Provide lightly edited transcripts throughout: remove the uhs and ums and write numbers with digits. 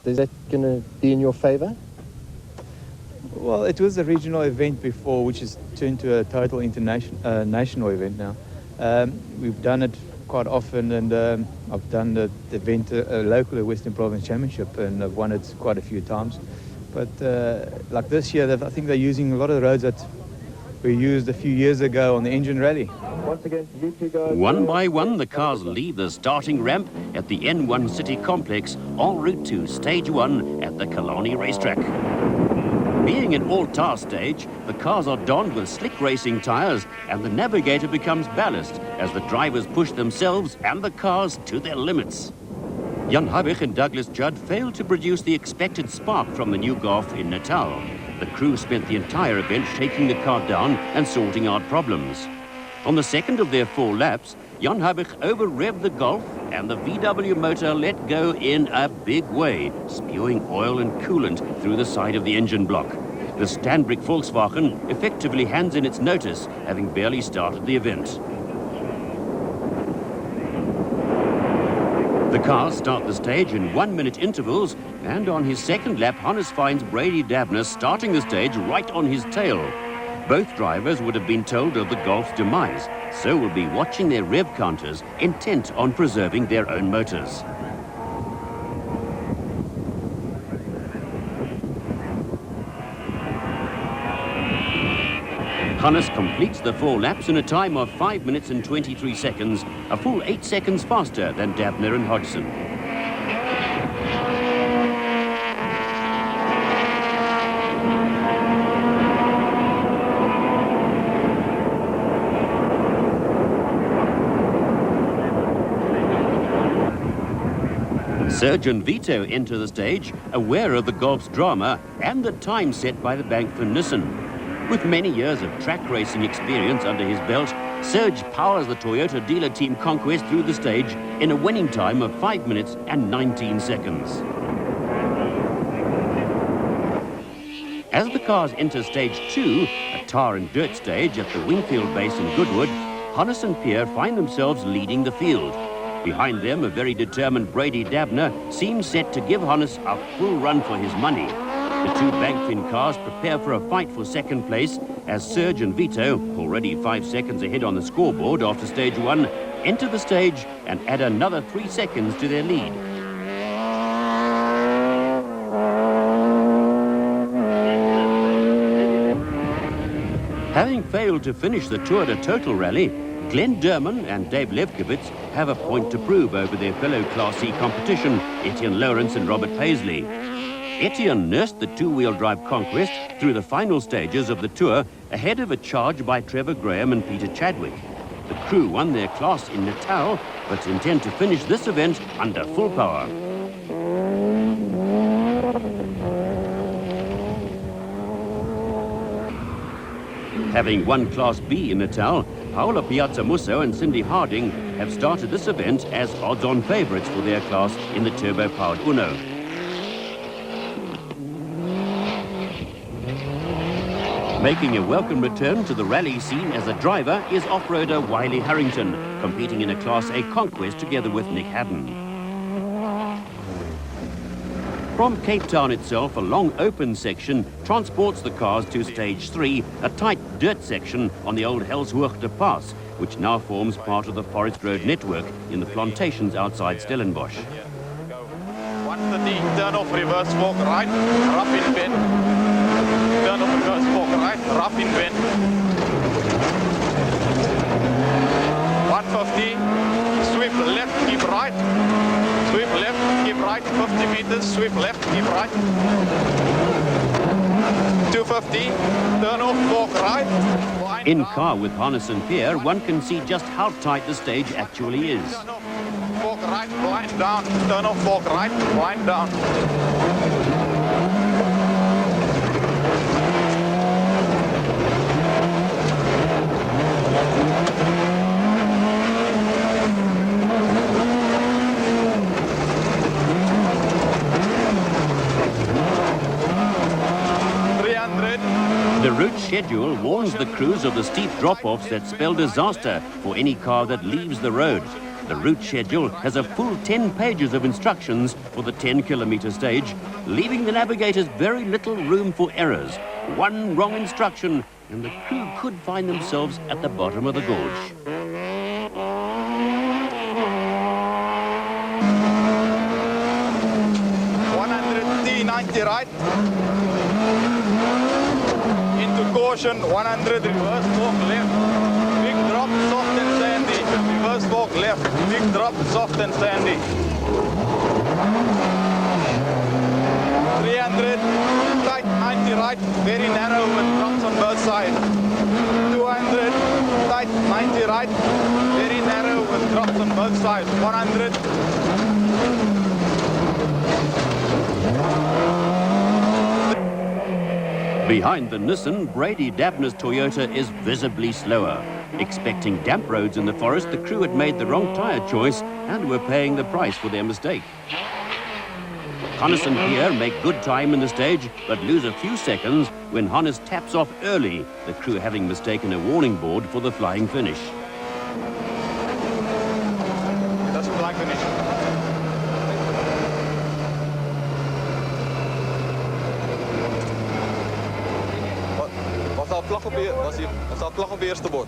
Is that going to be in your favour? Well, it was a regional event before, which has turned to a total international national event now. We've done it quite often, and I've done the event locally, Western Province Championship, and I've won it quite a few times. But like this year, I think they're using a lot of the roads that we used a few years ago on the Engine Rally. Once again, you two guys. One by one, the cars leave the starting ramp at the N1 City Complex en route to Stage 1 at the Killarney Racetrack. Being an all-tar stage, the cars are donned with slick racing tyres and the navigator becomes ballast as the drivers push themselves and the cars to their limits. Jan Habich and Douglas Judd failed to produce the expected spark from the new Golf in Natal. The crew spent the entire event shaking the car down and sorting out problems. On the second of their 4 laps, Jan Habich over-revved the Golf and the VW motor let go in a big way, spewing oil and coolant through the side of the engine block. The Stanbrick Volkswagen effectively hands in its notice, having barely started the event. The cars start the stage in 1-minute intervals, and on his second lap, Hannes finds Brady Dabner starting the stage right on his tail. Both drivers would have been told of the Golf's demise, so will be watching their rev counters, intent on preserving their own motors. Hannes completes the 4 laps in a time of 5 minutes and 23 seconds, a full 8 seconds faster than Dabner and Hodgson. Serge and Vito enter the stage, aware of the Golf's drama and the time set by the Bank van Nissen. With many years of track racing experience under his belt, Serge powers the Toyota dealer team Conquest through the stage in a winning time of 5 minutes and 19 seconds. As the cars enter stage 2, a tar and dirt stage at the Wingfield base in Goodwood, Hannes and Pierre find themselves leading the field. Behind them, a very determined Brady Dabner seems set to give Hannes a full run for his money. The 2 Bankfin cars prepare for a fight for second place as Serge and Vito, already 5 seconds ahead on the scoreboard after stage 1, enter the stage and add another 3 seconds to their lead. Having failed to finish the Tour de Total rally, Glenn Durman and Dave Levkowitz have a point to prove over their fellow Class C competition, Etienne Lawrence and Robert Paisley. Etienne nursed the 2-wheel drive Conquest through the final stages of the Tour ahead of a charge by Trevor Graham and Peter Chadwick. The crew won their class in Natal, but intend to finish this event under full power. Having won Class B in Natal, Paola Piazzamusso and Cindy Harding have started this event as odds-on favourites for their class in the turbo-powered Uno. Making a welcome return to the rally scene as a driver is off-roader Wiley Harrington, competing in a Class A Conquest together with Nick Haddon. From Cape Town itself, a long open section transports the cars to stage 3, a tight dirt section on the old Helshoogte Pass, which now forms part of the Forest Road network in the plantations outside Stellenbosch. 130, turn off, reverse fork right, rough in bend. Turn off, reverse fork right, rough in bend. 150, sweep left, keep right. Sweep left, keep right, 50 meters, sweep left, keep right. 250, turn off, fork right. In car with Hannes and Pierre, one can see just how tight the stage actually is. Turn off, fork right, blind down. Turn off, fork right, blind down. The route schedule warns the crews of the steep drop-offs that spell disaster for any car that leaves the road. The route schedule has a full 10 pages of instructions for the 10-kilometre stage, leaving the navigators very little room for errors. One wrong instruction and the crew could find themselves at the bottom of the gorge. T90 right. Into caution, 100 reverse fork left. Big drop, soft and sandy. Reverse fork left. Big drop, soft and sandy. 300, tight 90 right, very narrow with drops on both sides. 200, tight 90 right, very narrow with drops on both sides. 100. Behind the Nissan, Brady Dabner's Toyota is visibly slower. Expecting damp roads in the forest, the crew had made the wrong tyre choice and were paying the price for their mistake. Hannes and Pierre make good time in the stage, but lose a few seconds when Hannes taps off early, the crew having mistaken a warning board for the flying finish. That's a flying finish. Was daar vlag op die, was daar vlag op die eerste bord?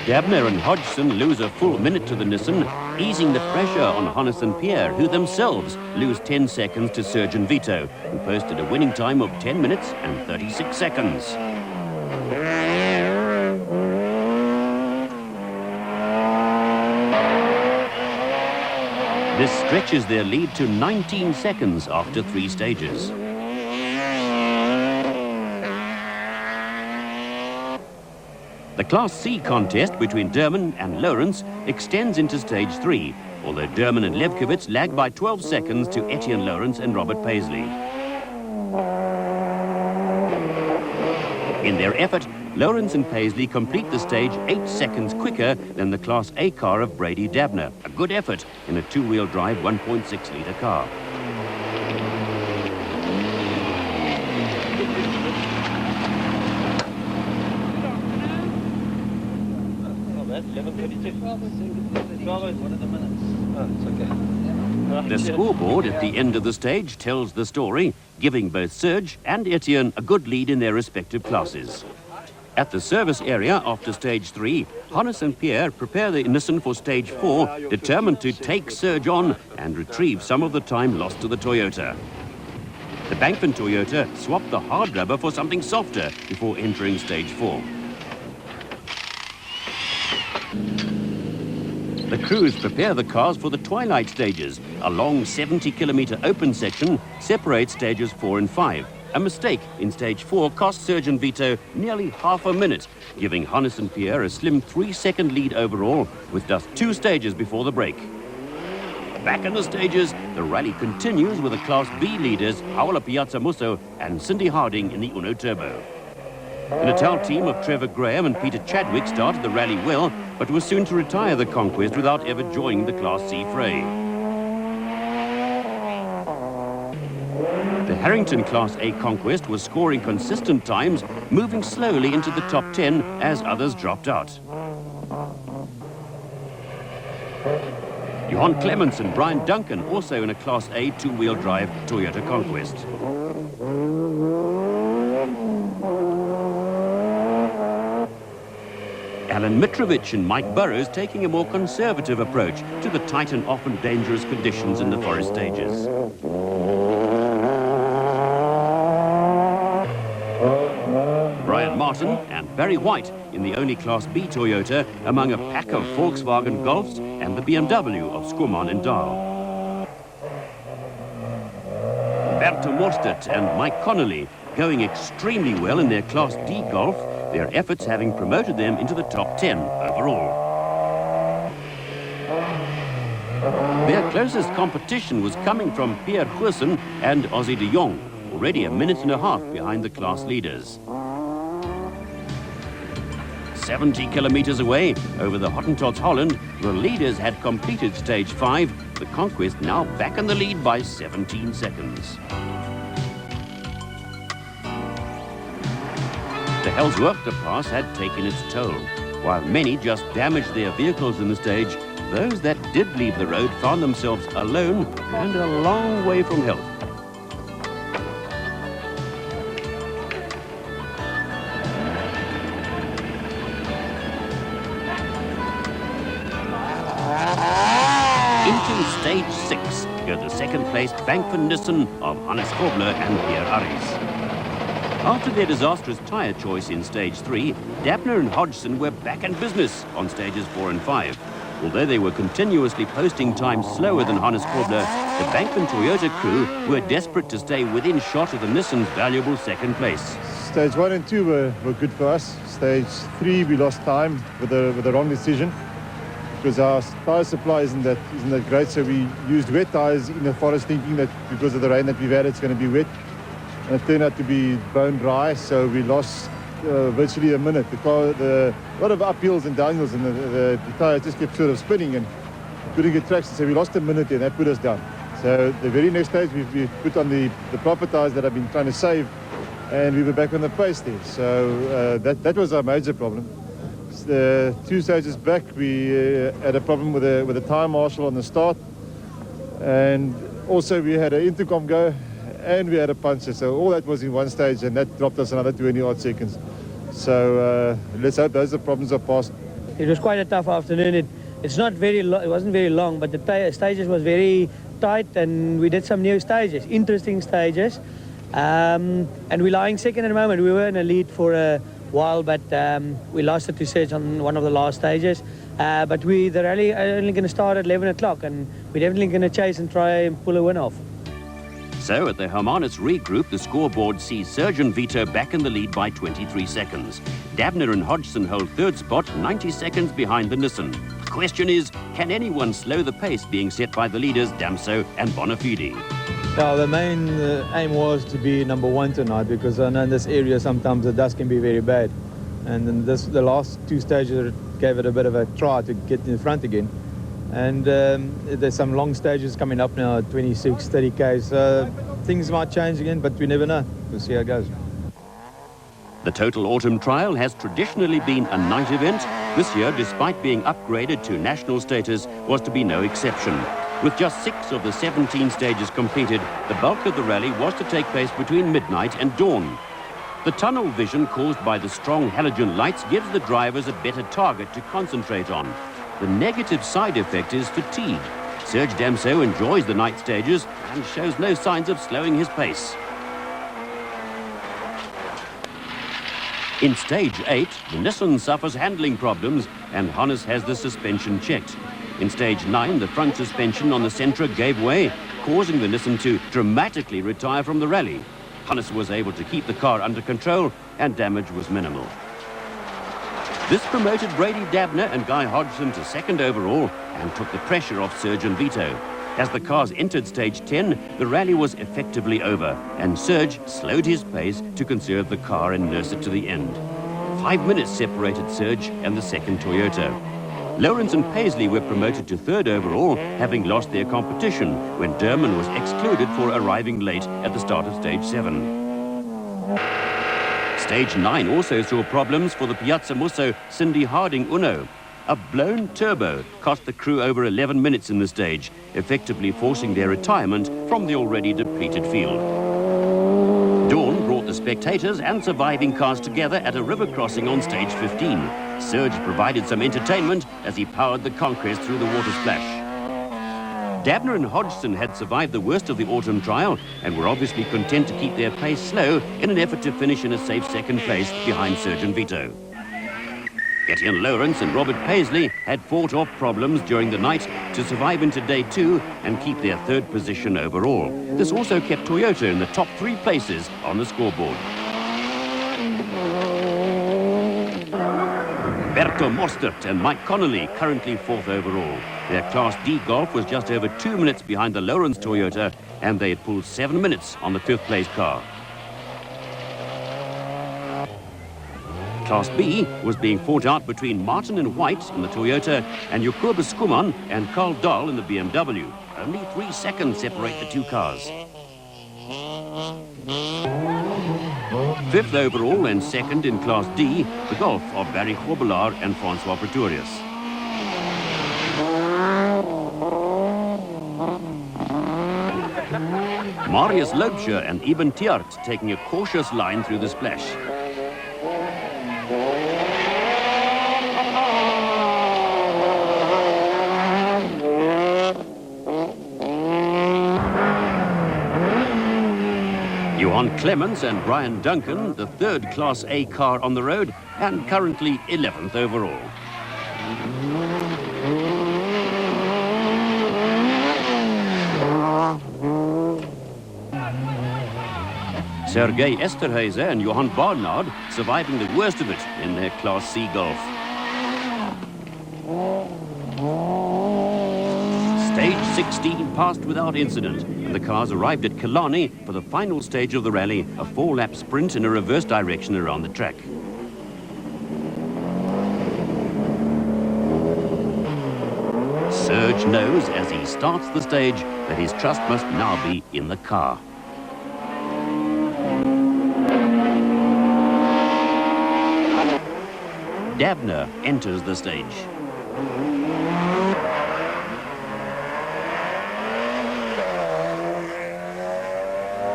Dabner and Hodgson lose a full minute to the Nissan, easing the pressure on Hannes and Pierre, who themselves lose 10 seconds to Surgeon Vito, who posted a winning time of 10 minutes and 36 seconds. This stretches their lead to 19 seconds after 3 stages. The Class C contest between Derman and Lawrence extends into stage 3, although Derman and Levkovitz lag by 12 seconds to Etienne Lawrence and Robert Paisley. In their effort, Lawrence and Paisley complete the stage 8 seconds quicker than the Class A car of Brady Dabner. A good effort in a two-wheel drive 1.6-litre car. The scoreboard at the end of the stage tells the story, giving both Serge and Etienne a good lead in their respective classes. At the service area after stage 3, Hannes and Pierre prepare the Nissan for stage 4, determined to take Serge on and retrieve some of the time lost to the Toyota. The Bankman Toyota swapped the hard rubber for something softer before entering stage 4. The crews prepare the cars for the twilight stages. A long 70-kilometre open section separates stages 4 and 5. A mistake in stage 4 cost Surgeon Vito nearly half a minute, giving Hannes and Pierre a slim 3-second lead overall, with just 2 stages before the break. Back in the stages, the rally continues with the Class B leaders Paola Piazzamusso and Cindy Harding in the Uno Turbo. The Natal team of Trevor Graham and Peter Chadwick started the rally well, but were soon to retire the Conquest without ever joining the Class C fray. The Harrington Class A Conquest was scoring consistent times, moving slowly into the top 10 as others dropped out. Johan Clements and Brian Duncan also in a Class A two-wheel drive Toyota Conquest. Alan Mitrovic and Mike Burrows taking a more conservative approach to the tight and often dangerous conditions in the forest stages. Brian Martin and Barry White in the only Class B Toyota among a pack of Volkswagen Golfs and the BMW of Schumann and Dahl. Berto Morstedt and Mike Connolly going extremely well in their Class D Golf, their efforts having promoted them into the top 10 overall. Their closest competition was coming from Pierre Goossen and Ozzy de Jong, already a minute and a half behind the class leaders. 70 kilometers away, over the Hottentots Holland, the leaders had completed stage 5, the Conquest now back in the lead by 17 seconds. The Ellsworth, the pass had taken its toll. While many just damaged their vehicles in the stage, those that did leave the road found themselves alone and a long way from help. Into stage 6 go the second-placed Bank van Nissen of Hannes Kobler and Pierre Arries. After their disastrous tyre choice in stage 3, Dabner and Hodgson were back in business on stages 4 and 5. Although they were continuously posting times slower than Hannes Kobler, the Bank van Toyota crew were desperate to stay within shot of the Nissan's valuable second place. Stage 1 and 2 were good for us. Stage 3 we lost time with the wrong decision because our tyre supply isn't that great, so we used wet tyres in the forest thinking that because of the rain that we've had it's going to be wet. And it turned out to be bone dry, so we lost virtually a minute. A lot of uphills and downhills, and the tyre just kept sort of spinning and couldn't get traction, so we lost a minute and that put us down. So the very next stage we put on the proper tyres that I've been trying to save, and we were back on the pace there. So that was our major problem. The 2 stages back we had a problem with the tyre marshal on the start, and also we had an intercom go, and we had a puncture, so all that was in one stage, and that dropped us another 20-odd seconds. So let's hope those problems are past. It was quite a tough afternoon. It wasn't very long, but the stages was very tight, and we did some new stages, interesting stages. And we're lying second at the moment. We were in a lead for a while, but we lost it to Serge on one of the last stages. But the rally are only going to start at 11 o'clock, and we're definitely going to chase and try and pull a win off. So at the Hermanus regroup, the scoreboard sees Serge and Vito back in the lead by 23 seconds. Dabner and Hodgson hold third spot, 90 seconds behind the Nissan. The question is, can anyone slow the pace being set by the leaders Damso and Bonafide? Well, the main aim was to be number 1 tonight, because I know in this area sometimes the dust can be very bad. And then the last 2 stages gave it a bit of a try to get in front again. And there's some long stages coming up now, 26, 30 Ks. Things might change again, but we never know. We'll see how it goes. The Total Autumn Trial has traditionally been a night event. This year, despite being upgraded to national status, was to be no exception. With just 6 of the 17 stages completed, the bulk of the rally was to take place between midnight and dawn. The tunnel vision caused by the strong halogen lights gives the drivers a better target to concentrate on. The negative side effect is fatigue. Serge Damso enjoys the night stages and shows no signs of slowing his pace. In stage 8, the Nissan suffers handling problems and Hannes has the suspension checked. In stage 9, the front suspension on the Sentra gave way, causing the Nissan to dramatically retire from the rally. Hannes was able to keep the car under control and damage was minimal. This promoted Brady Dabner and Guy Hodgson to second overall and took the pressure off Serge and Vito. As the cars entered stage 10, the rally was effectively over, and Serge slowed his pace to conserve the car and nurse it to the end. 5 minutes separated Serge and the second Toyota. Lawrence and Paisley were promoted to third overall, having lost their competition when Derman was excluded for arriving late at the start of stage 7. Stage 9 also saw problems for the Piazza Musso Cindy Harding Uno. A blown turbo cost the crew over 11 minutes in the stage, effectively forcing their retirement from the already depleted field. Dawn brought the spectators and surviving cars together at a river crossing on stage 15. Serge provided some entertainment as he powered the Conquest through the water splash. Dabner and Hodgson had survived the worst of the autumn trial and were obviously content to keep their pace slow in an effort to finish in a safe second place behind Serge and Vito. Etienne Lawrence and Robert Paisley had fought off problems during the night to survive into day 2 and keep their third position overall. This also kept Toyota in the top 3 places on the scoreboard. Berto Mostert and Mike Connolly currently 4th overall. Their Class D Golf was just over 2 minutes behind the Lawrence Toyota, and they had pulled 7 minutes on the 5th place car. Class B was being fought out between Martin and White in the Toyota and Jacobus Skuman and Carl Dahl in the BMW. Only 3 seconds separate the 2 cars. Fifth overall and second in Class D, the Golf of Barry Grobbelaar and Francois Pretorius. Marius Loubser and Eben Tiart taking a cautious line through the splash. Johan Clemens and Brian Duncan, the third Class A car on the road and currently 11th overall. Sergei Esterhuizen and Johan Barnard surviving the worst of it in their Class C Golf. Stage 16 passed without incident, and the cars arrived at Killarney for the final stage of the rally, a 4-lap sprint in a reverse direction around the track. Serge knows as he starts the stage that his trust must now be in the car. Dabner enters the stage.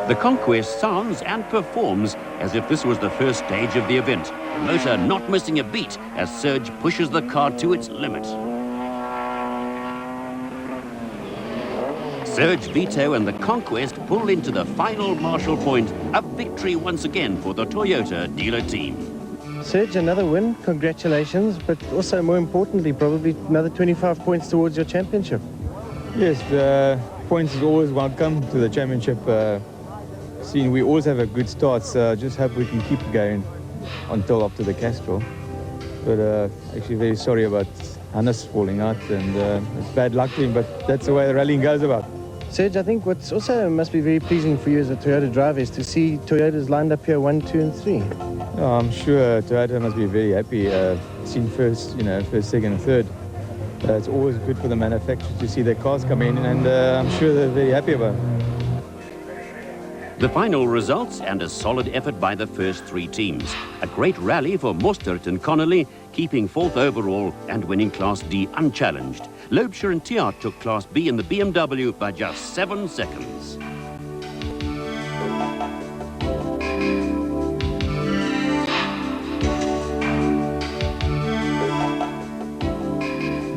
The Conquest sounds and performs as if this was the first stage of the event. The motor not missing a beat as Serge pushes the car to its limit. Serge Vito and the Conquest pull into the final marshal point. A victory once again for the Toyota dealer team. Serge, another win. Congratulations. But also, more importantly, probably another 25 points towards your championship. Yes, the points is always welcome to the championship scene. We always have a good start, so just hope we can keep it going until after the Castrol. But actually very sorry about Hannes falling out, and it's bad luck to him, but that's the way the rallying goes about. Serge, I think what's also must be very pleasing for you as a Toyota driver is to see Toyotas lined up here 1, 2, and 3. I'm sure Toyota must be very happy seeing first, second, and third. It's always good for the manufacturer to see their cars come in, and I'm sure they're very happy about it. The final results and a solid effort by the first 3 teams. A great rally for Mostert and Connolly, keeping 4th overall and winning Class D unchallenged. Loubser and Tiart took Class B in the BMW by just 7 seconds.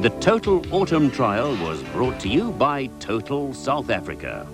The Total Autumn Trial was brought to you by Total South Africa.